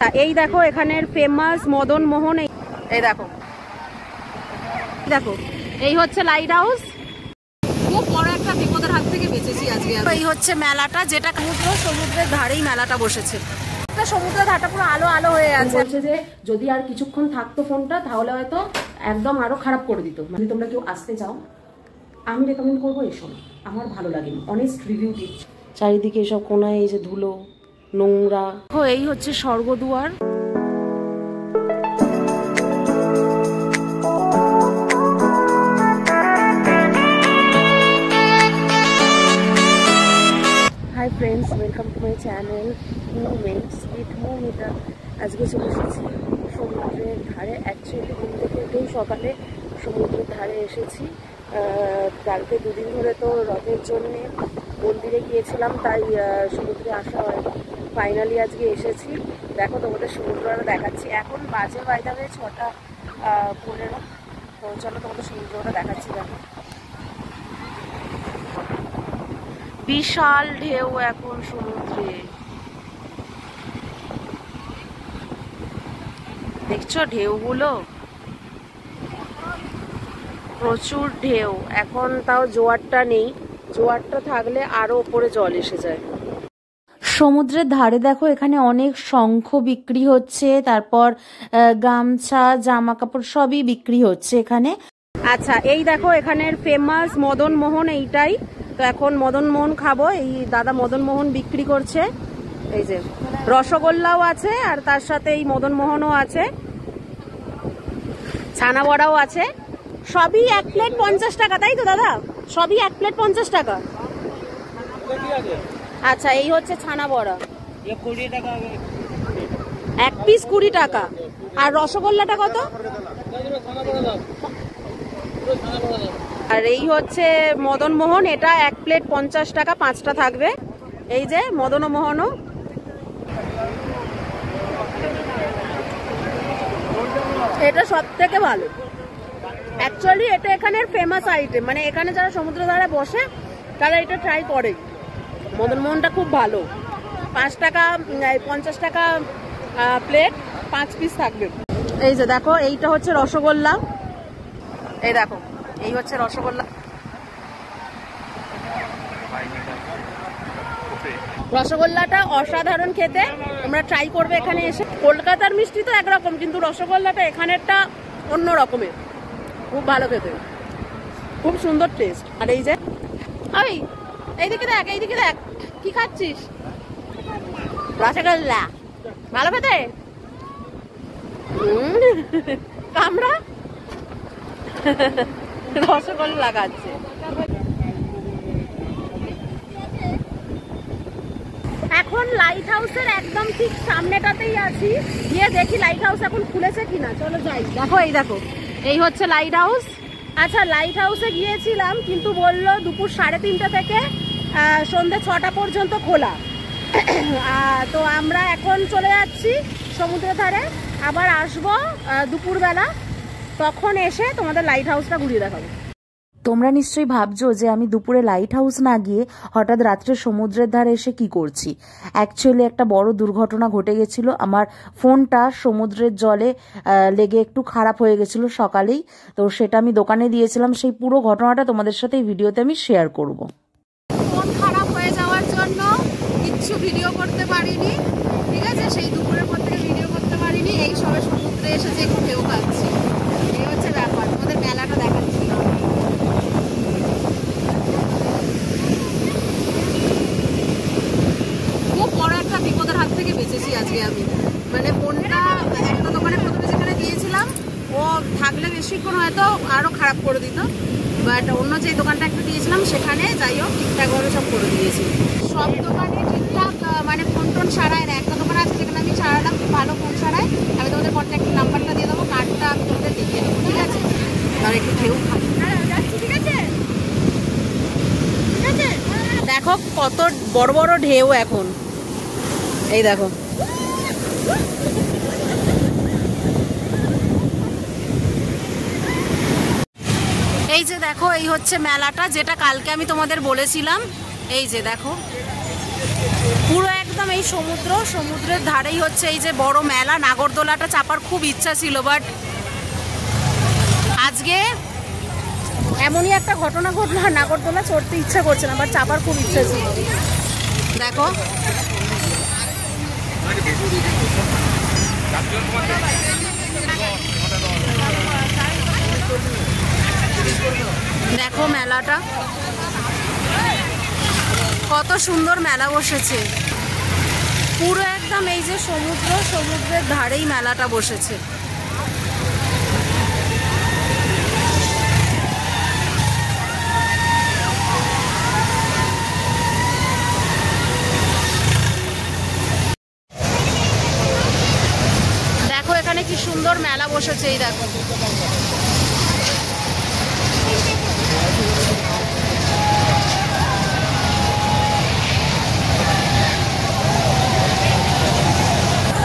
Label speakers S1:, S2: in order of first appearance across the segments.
S1: এই দেখো এখানের ফেমাস মদন মোহন। এই দেখো দেখো এই হচ্ছে লাইট হাউস। খুব বড় একটা বিপদের হাত থেকে বেঁচেছি আজকে। এই হচ্ছে মেলাটা, যেটা সমুদ্রের ধারেই মেলাটা বসেছে। সমুদ্রের ধারটা পুরো আলো আলো হয়ে আছে। বলছে যে যদি আর কিছুক্ষণ থাকতো ফোনটা তাহলে হয়তো একদম আরো খারাপ করে দিত। মানে তোমরা কেউ আসতে চাও, আমি রেকমেন্ড করবো এসব, আমার ভালো লাগেনি। অনেস্ট রিভিউ দিচ্ছি। চারিদিকে এসব কোনায় এই যে ধুলো নোংরা। এই হচ্ছে Swargadwar. Hi friends, welcome to my channel movements with Moumita. আজকে চলে এসেছি সমুদ্রের ধারে। অ্যাকচুয়ালি ঘুম থেকে উঠেই সকালে সমুদ্রের ধারে এসেছি। কালকে দুদিন ধরে তো রথের জন্যে মন্দিরে গিয়েছিলাম, তাই সমুদ্রে আসা হয়। ফাইনালি আজকে এসেছি। দেখো তোমাদের সমুদ্রটা দেখাচ্ছি। এখন বাজে বাইরে 6:15। তো চলো তোমাদের সমুদ্রটা দেখাচ্ছি। দেখো বিশাল ঢেউ এখন সমুদ্রে, দেখছো ঢেউগুলো? প্রচুর ঢেউ এখন। তাও জোয়ারটা নেই, জোয়ারটা থাকলে আরো উপরে জল এসে যায়। সমুদ্রের ধারে দেখো এখানে অনেক শঙ্খ বিক্রি হচ্ছে, তারপর গামছা জামা কাপড় সবই বিক্রি হচ্ছে এখানে। আচ্ছা এই দেখো এখানের ফেমাস মদন মোহন এইটাই। তো এখন মদন মোহন খাবো। এই দাদা মদন মোহন বিক্রি করছে। এই যে রসগোল্লাও আছে, আর তার সাথে এই মদন মোহনও আছে, ছানা বড়াও আছে। সবই 1 প্লেট 50 টাকা, তাই তো দাদা? সবই 1 প্লেট 50 টাকা। আচ্ছা এই হচ্ছে ছানা বড়া, 1 পিস 20 টাকা। আর রসগোল্লাটা কত? আর এই হচ্ছে মদন মোহন, এটা 1 প্লেট 50 টাকা, 5টা থাকবে। এই যে মদন মোহনও। এটা সব থেকে ভালো অ্যাকচুয়ালি। এটা এখানের ফেমাস আইটেম, মানে এখানে যারা সমুদ্র ধারে বসে তারা এটা ট্রাই করে। মদন মোহনটা খুব ভালো। 5 টাকা 50 টাকা প্লেট, 5 পিস থাকবে। এই যে দেখো এইটা হচ্ছে রসগোল্লা। এই দেখো এই হচ্ছে রসগোল্লা। রসগোল্লাটা অসাধারণ খেতে, তোমরা ট্রাই করবে এখানে এসে। কলকাতার মিষ্টি তো একরকম, কিন্তু রসগোল্লাটা এখানেরটা অন্য রকমের, খুব ভালো খেতে, খুব সুন্দর টেস্ট। আর এই যে এইদিকে দেখ, এইদিকে দেখ কি খাচ্ছিস? রসগোল্লা ভালো খেতে। কামড়া রসগোল্লা খাচ্ছে। এখন লাইট হাউসের একদম ঠিক সামনেটাতেই আছি, গিয়ে দেখি লাইট হাউস এখন খুলেছে কিনা। চলো যাই। দেখো এই দেখো এই হচ্ছে লাইট হাউস। আচ্ছা লাইট হাউসে গিয়েছিলাম, কিন্তু বললো দুপুর 3:30 থেকে সন্ধ্যে 6টা পর্যন্ত খোলা। তো আমরা এখন চলে যাচ্ছি সমুদ্রের ধারে, আবার আসবো দুপুরবেলা, তখন এসে তোমাদের লাইট হাউসটা ঘুরিয়ে দেখাবো। তোমরা নিশ্চয়ই ভাবছো যে আমি দুপুরে লাইট হাউস না গিয়ে হঠাৎ রাত্রে সমুদ্রের ধারে এসে কি করছি। অ্যাকচুয়ালি একটা বড় দুর্ঘটনা ঘটে গেছিল। আমার ফোনটা সমুদ্রের জলে লেগে একটু খারাপ হয়ে গেছিল সকালেই। তো সেটা আমি দোকানে দিয়েছিলাম। সেই পুরো ঘটনাটা তোমাদের সাথে এই ভিডিওতে আমি শেয়ার করব। ফোন খারাপ হয়ে যাওয়ার জন্য কিচ্ছু ভিডিও করতে পারিনি, ঠিক আছে? সেই দুপুরের পর থেকে ভিডিও করতে পারিনি। এই সবে সমুদ্রে এসে যে একটু ঢেউ খাচ্ছি, এই হচ্ছে ব্যাপার। তোমাদের মেলাটা দেখাচ্ছি। খুব বড় একটা বিপদের হাত থেকে বেঁচেছি আজকে আমি। মানে ফোনটা একটা দোকানে প্রথমে যেখানে দিয়েছিলাম, ও থাকলে বেশিক্ষণ হয়তো আরো খারাপ করে দিত, বাট অন্য যে দোকানটা একটা দিয়েছিলাম সেখানে যাই হোক ঠিকঠাকভাবে সব করে দিয়েছি। সব দোকানে ঠিকঠাক মানে ফোন টোন সারায় না। একটা দোকান আছে যেখানে আমি সারালাম, খুব ভালো ফোন সারায়। আমি তোমাদের কন্ট্যাক্ট নাম্বারটা দিয়ে দেবো, কার্ডটা আমি তোমাদের দেখিয়ে দেবো, ঠিক আছে? তার একটু ঢেউ যাচ্ছি, ঠিক আছে? ঠিক আছে, দেখো কত বড় বড় ঢেউ এখন। এই দেখো এই যে দেখো এই হচ্ছে মেলাটা, যেটা কালকে আমি তোমাদের বলেছিলাম। এই যে দেখো পুরো একদম একদম এই সমুদ্রের ধারেই হচ্ছে এই যে বড় মেলা। নাগরদোলাটা চাপার খুব ইচ্ছা ছিল, বাট আজকে এমনই একটা ঘটনা ঘটলো, নাগরদোলা চড়তে ইচ্ছা করছে না, বাট চাপার খুব ইচ্ছা ছিল। দেখো দেখো মেলাটা কত সুন্দর মেলা বসেছে, পুরো একদম এই যে সমুদ্রের ধারেই মেলাটা বসেছে। দেখো এখানে কি সুন্দর মেলা বসেছে, এই দেখো।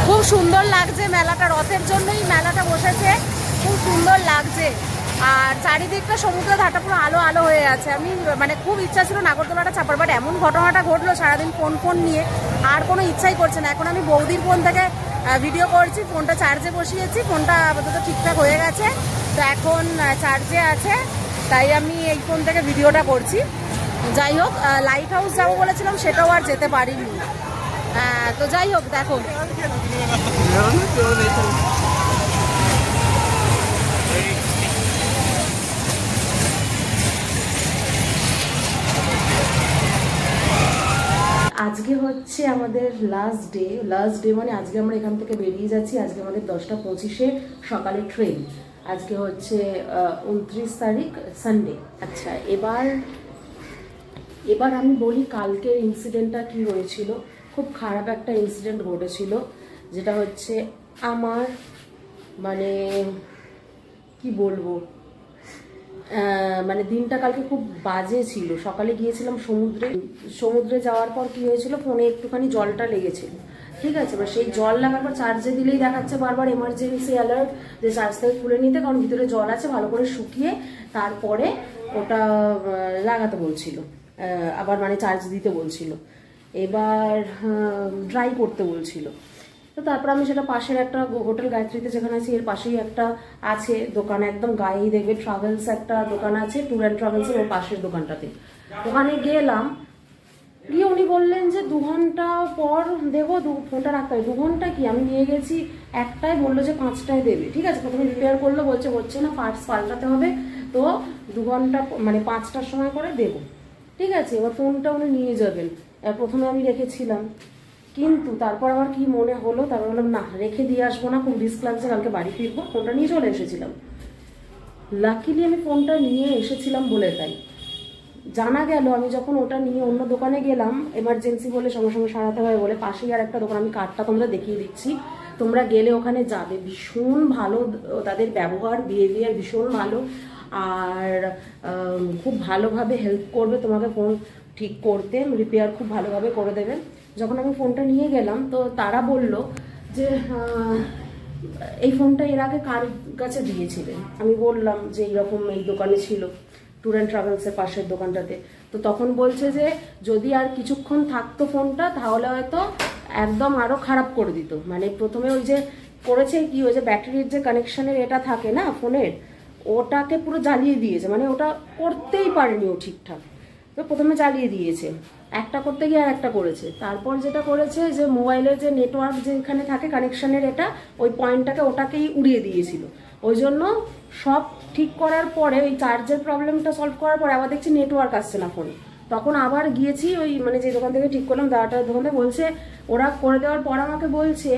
S1: খুব সুন্দর লাগছে মেলাটা, রথের জন্যই মেলাটা বসেছে, খুব সুন্দর লাগছে। আর চারিদিকটা সমুদ্র ধারটা পুরো আলো আলো হয়ে আছে। আমি মানে খুব ইচ্ছা ছিল নাগরদোলাটা চাপার, বাট এমন ঘটনাটা ঘটলো, সারাদিন ফোন নিয়ে আর কোনো ইচ্ছাই করছে না। এখন আমি বৌদির ফোন থেকে ভিডিও করছি, ফোনটা চার্জে বসিয়েছি, ফোনটা আপাতত ঠিকঠাক হয়ে গেছে, তো এখন চার্জে আছে, তাই আমি এই ফোন থেকে ভিডিওটা করছি। যাই হোক, লাইট হাউস যাবো বলেছিলাম, সেটাও আর যেতে পারিনি। তো যাই হোক, দেখো আজকে হচ্ছে আমাদের লাস্ট ডে, মানে আজকে আমরা এখান থেকে বেরিয়ে যাচ্ছি। আজকে আমাদের 10টা 25-এ সকালে ট্রেন। আজকে হচ্ছে 29 তারিখ, সানডে। আচ্ছা, এবার আমি বলি কালকের ইনসিডেন্টটা কি হয়েছিল। খুব খারাপ একটা ইনসিডেন্ট ঘটেছিল, যেটা হচ্ছে আমার মানে কি বলবো, মানে দিনটা কালকে খুব বাজে ছিল। সকালে গিয়েছিলাম সমুদ্রে যাওয়ার পর কি হয়েছিল, ফোনে একটুখানি জলটা লেগেছিল, ঠিক আছে। এবার সেই জল লাগার পর চার্জে দিলেই দেখাচ্ছে বারবার এমার্জেন্সি অ্যালার্ট, যে চার্জ থেকে খুলে নিতে, কারণ ভিতরে জল আছে, ভালো করে শুকিয়ে তারপরে ওটা লাগাতে বলছিল, আবার মানে চার্জ দিতে বলছিল, এবার ড্রাই করতে বলছিল। তো তারপর আমি সেটা পাশের একটা হোটেল গায়ত্রীতে যেখানে আছি, এর পাশেই একটা আছে দোকান, একদম গায়েই দেখবে ট্রাভেলস একটা দোকান আছে, ট্যুর অ্যান্ড ট্রাভেলসের ওর পাশের দোকানটাতে। ওখানে গেলাম, গিয়ে উনি বললেন যে 2 ঘন্টা পর দেবো, ফোনটা রাখতে হবে। 2 ঘন্টা কি, আমি নিয়ে গেছি 1টায়, বললো যে 5টায় দেবে, ঠিক আছে। প্রথমে রিপেয়ার করলো, বলছে হচ্ছে না, পার্টস পাল্টাতে হবে, তো 2 ঘন্টা মানে 5টার সময় করে দেবো, ঠিক আছে। এবার ফোনটা উনি নিয়ে যাবেন, প্রথমে আমি রেখেছিলাম, কিন্তু তারপর আবার কি মনে হলো, তারপর বললাম না, রেখে দিয়ে আসবো না, খুব রিস্ক লাগছে, কালকে বাড়ি ফিরবো। ফোনটা নিয়ে চলে এসেছিলাম। লাকিলি আমি ফোনটা নিয়ে এসেছিলাম বলে তাই জানা গেল, আমি যখন ওটা নিয়ে অন্য দোকানে গেলাম, এমার্জেন্সি বলে সঙ্গে সঙ্গে সারাতে হয় বলে, পাশেই আর একটা দোকান, আমি কার্ডটা তোমরা দেখিয়ে দিচ্ছি, তোমরা গেলে ওখানে যাবে, ভীষণ ভালো তাদের ব্যবহার, বিহেভিয়ার ভীষণ ভালো, আর খুব ভালোভাবে হেল্প করবে তোমাকে ফোন ঠিক করতে, রিপেয়ার খুব ভালোভাবে করে দেবে। যখন আমি ফোনটা নিয়ে গেলাম, তো তারা বলল যে এই ফোনটা এর আগে কার কাছে দিয়েছিলেন। আমি বললাম যে এইরকম এই দোকানে ছিল, ট্যুর অ্যান্ড ট্রাভেলসের পাশের দোকানটাতে। তো তখন বলছে যে যদি আর কিছুক্ষণ থাকতো ফোনটা, তাহলে হয়তো একদম আরও খারাপ করে দিত। মানে প্রথমে ওই যে করেছে কি, ওই যে ব্যাটারির যে কানেকশানের এটা থাকে না ফোনের, ওটাকে পুরো জ্বালিয়ে দিয়েছে, মানে ওটা করতেই পারেনি ও ঠিকঠাক। তো প্রথমে জ্বালিয়ে দিয়েছে, একটা করতে গিয়ে আর একটা করেছে। তারপর যেটা করেছে, যে মোবাইলের যে নেটওয়ার্ক যেখানে থাকে কানেকশানের, এটা ওই পয়েন্টটাকে ওটাকেই উড়িয়ে দিয়েছিল। ওই জন্য সব ঠিক করার পরে, ওই চার্জের প্রবলেমটা সলভ করার পরে আবার দেখছি নেটওয়ার্ক আসছে না ফোনে। তখন আবার গিয়েছি ওই মানে যে দোকান থেকে ঠিক করলাম, দাদাটার দোকান থেকে, বলছে ওরা করে দেওয়ার পর আমাকে বলছে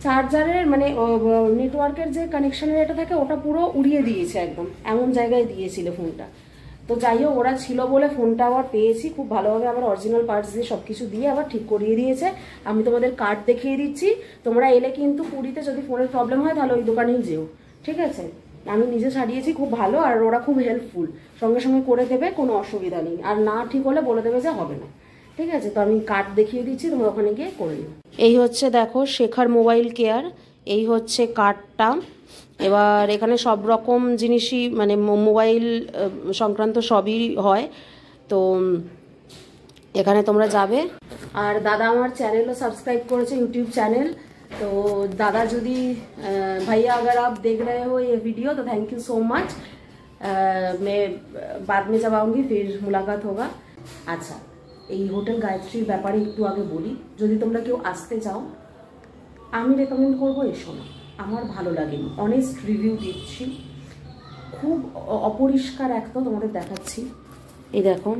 S1: চার্জারের মানে নেটওয়ার্কের যে কানেকশানের এটা থাকে, ওটা পুরো উড়িয়ে দিয়েছে, একদম এমন জায়গায় দিয়েছিল ফোনটা। তো যাই হোক, ওরা ছিল বলে ফোনটা আবার পেয়েছি খুব ভালোভাবে, আবার অরিজিনাল পার্টস দিয়ে সব কিছু দিয়ে আবার ঠিক করিয়ে দিয়েছে। আমি তোমাদের কার্ড দেখিয়ে দিচ্ছি, তোমরা এলে কিন্তু পুরীতে যদি ফোনের প্রবলেম হয়, তাহলে ওই দোকানেই যেও, ঠিক আছে। আমি নিজে সারিয়েছি, খুব ভালো, আর ওরা খুব হেল্পফুল, সঙ্গে সঙ্গে করে দেবে, কোনো অসুবিধা নেই। আর না ঠিক হলে বলে দেবে যে হবে না, ঠিক আছে। তো আমি কার্ড দেখিয়ে দিচ্ছি, তোমরা ওখানে গিয়ে করে নিও। এই হচ্ছে দেখো শেখার মোবাইল কেয়ার, এই হচ্ছে কার্ডটা। এবার এখানে সব রকম জিনিসই মানে মোবাইল সংক্রান্ত সবই হয়। তো এখানে তোমরা যাবে। আর দাদা আমার চ্যানেলও সাবস্क्राइब করেছে, यूट्यूब चैनल। तो दादा যদি भैया अगर आप देख रहे हो ये वीडियो तो थैंक यू सो मच। मैं बाद में जब आऊँगी फिर मुलाकात होगा। अच्छा, এই হোটেল গায়ত্রীর ব্যাপারে একটু আগে বলি, যদি তোমরা কেউ আসতে চাও আমি রেকমেন্ড করবো এসো না, আমার ভালো লাগেনি, অনেস্ট রিভিউ দিচ্ছি। খুব অপরিষ্কার একটা তোমাদের দেখাচ্ছি, এই দেখো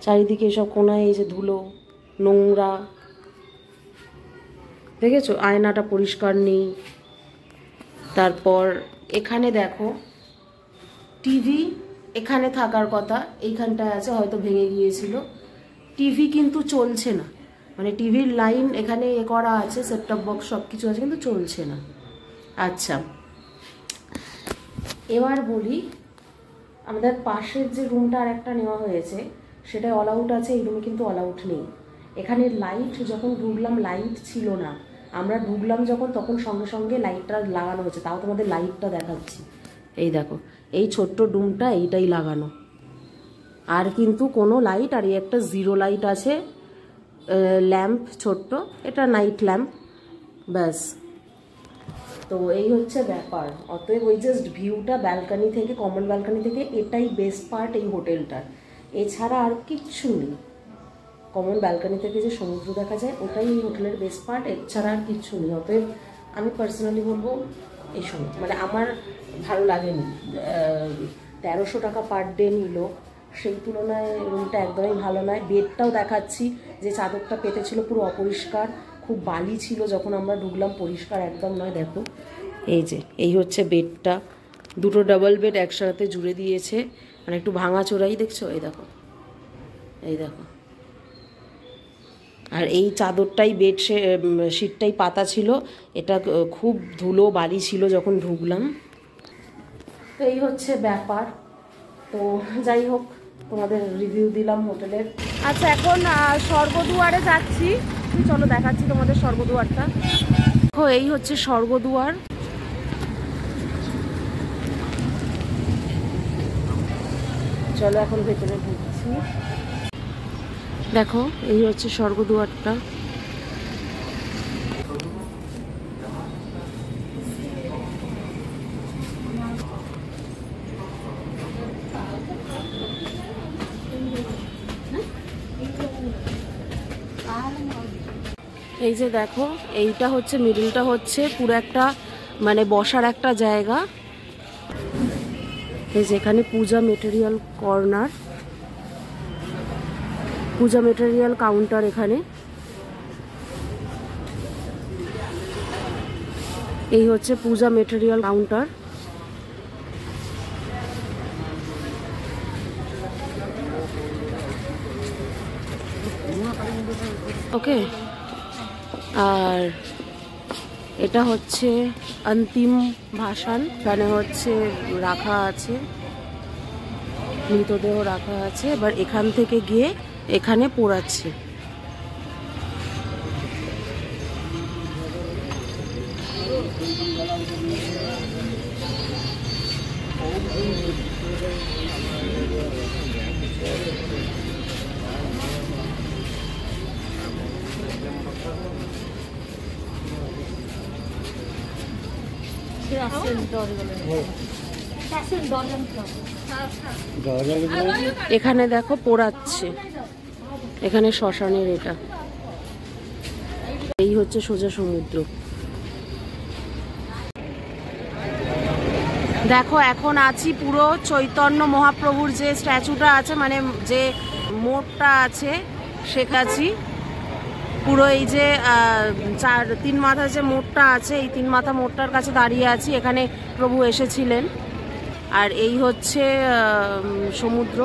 S1: চারিদিকে এসব কোনায় এই যে ধুলো নোংরা, দেখেছো আয়নাটা পরিষ্কার নেই। তারপর এখানে দেখো টিভি এখানে থাকার কথা, এইখানটায় আছে, হয়তো ভেঙে গিয়েছিল। টিভি কিন্তু চলছে না, মানে টিভির লাইন এখানে এ করা আছে, সেটটপ বক্স সব কিছু আছে কিন্তু চলছে না। আচ্ছা, এবার বলি আমাদের পাশের যে রুমটা আর একটা নেওয়া হয়েছে সেটা অল আউট আছে, এই রুমে কিন্তু অল আউট নেই। এখানে লাইট যখন ঢুকলাম লাইট ছিল না, আমরা ঢুকলাম যখন তখন সঙ্গে সঙ্গে লাইটটা লাগানো হয়েছে। তাও তোমাদের লাইটটা দেখাচ্ছি, এই দেখো এই ছোট্ট রুমটা এইটাই লাগানো, আর কিন্তু কোনো লাইট, আর এই একটা জিরো লাইট আছে ল্যাম্প ছোট্ট, এটা নাইট ল্যাম্প, ব্যাস। তো এই হচ্ছে ব্যাপার। অতএব ওই জাস্ট ভিউটা ব্যালকানি থেকে, কমন ব্যালকানি থেকে, এটাই বেস্ট পার্ট এই হোটেলটার, এছাড়া আর কিচ্ছু নেই। কমন ব্যালকানি থেকে যে সমুদ্র দেখা যায় ওটাই এই হোটেলের বেস্ট পার্ট, এছাড়া আর কিচ্ছু নেই। অতএব আমি পার্সোনালি বলবো এই সময়, মানে আমার ভালো লাগেনি। 1300 টাকা পার ডে নিল, সেই তুলনায় রুমটা একদমই ভালো নয়। বেডটাও দেখাচ্ছি, যে চাদরটা পেতেছিল পুরো অপরিষ্কার, খুব বালি ছিল যখন আমরা ঢুকলাম, পরিষ্কার একদম নয়। দেখো এই যে এই হচ্ছে বেডটা, দুটো ডাবল বেড একসাথে জুড়ে দিয়েছে, মানে একটু ভাঙা চোরাই, দেখছো এই দেখো, এই দেখো। আর এই চাদরটাই বেড শিটটাই পাতা ছিল, এটা খুব ধুলো বালি ছিল যখন ঢুকলাম। তো এই হচ্ছে ব্যাপার। তো যাই হোক, তোমাদের রিভিউ দিলাম হোটেলের। আচ্ছা, এখন স্বর্গদুয়ারে যাচ্ছি, চলো দেখাচ্ছি তোমাদের স্বর্গদুয়ারটা। দেখো এই হচ্ছে স্বর্গদুয়ার। চলো এখন ভেতরে ঢুকছি। দেখো এই হচ্ছে স্বর্গদুয়ারটা। এই যে দেখো এইটা হচ্ছে মিডলটা, হচ্ছে পুরো একটা মানে বসার একটা জায়গা। এই যে এখানে পূজা মেটেরিয়াল কর্নার, পূজা মেটেরিয়াল কাউন্টার, এখানে এই হচ্ছে পূজা মেটেরিয়াল কাউন্টার। ওকে, আর এটা হচ্ছে অন্তিম ভাষণ, এখানে হচ্ছে রাখা আছে মৃতদেহ রাখা আছে। এবার এখান থেকে গিয়ে এখানে পোড়াচ্ছে। এখানে দেখো পোড়াচ্ছে, এখানে শ্মশানের এটা। এই হচ্ছে সোজা সমুদ্র। দেখো এখন আছি পুরো চৈতন্য মহাপ্রভুর যে স্ট্যাচুটা আছে, মানে যে মোড়টা আছে সেখানে পুরো এই যে তিন মাথা যে মোড়টা আছে, এই তিন মাথা মোড়টার কাছে দাঁড়িয়ে আছি। এখানে প্রভু এসেছিলেন। আর এই হচ্ছে সমুদ্র।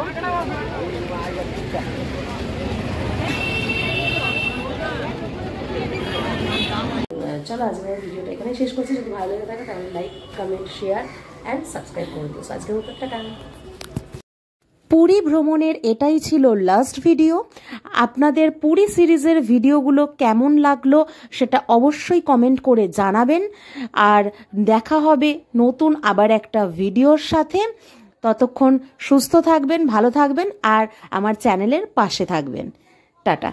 S1: চলো আজকে ভিডিওটা এখানে শেষ করছি। যদি ভালো লেগে থাকে তাহলে like, comment, share and subscribe করে দিও। আজকের মতো টাটা।
S2: পুরী ভ্রমণের এটাই ছিল লাস্ট ভিডিও। আপনাদের পুরী সিরিজের ভিডিওগুলো কেমন লাগলো সেটা অবশ্যই কমেন্ট করে জানাবেন। আর দেখা হবে নতুন আবার একটা ভিডিওর সাথে। ততক্ষণ সুস্থ থাকবেন, ভালো থাকবেন আর আমার চ্যানেলের পাশে থাকবেন। টাটা।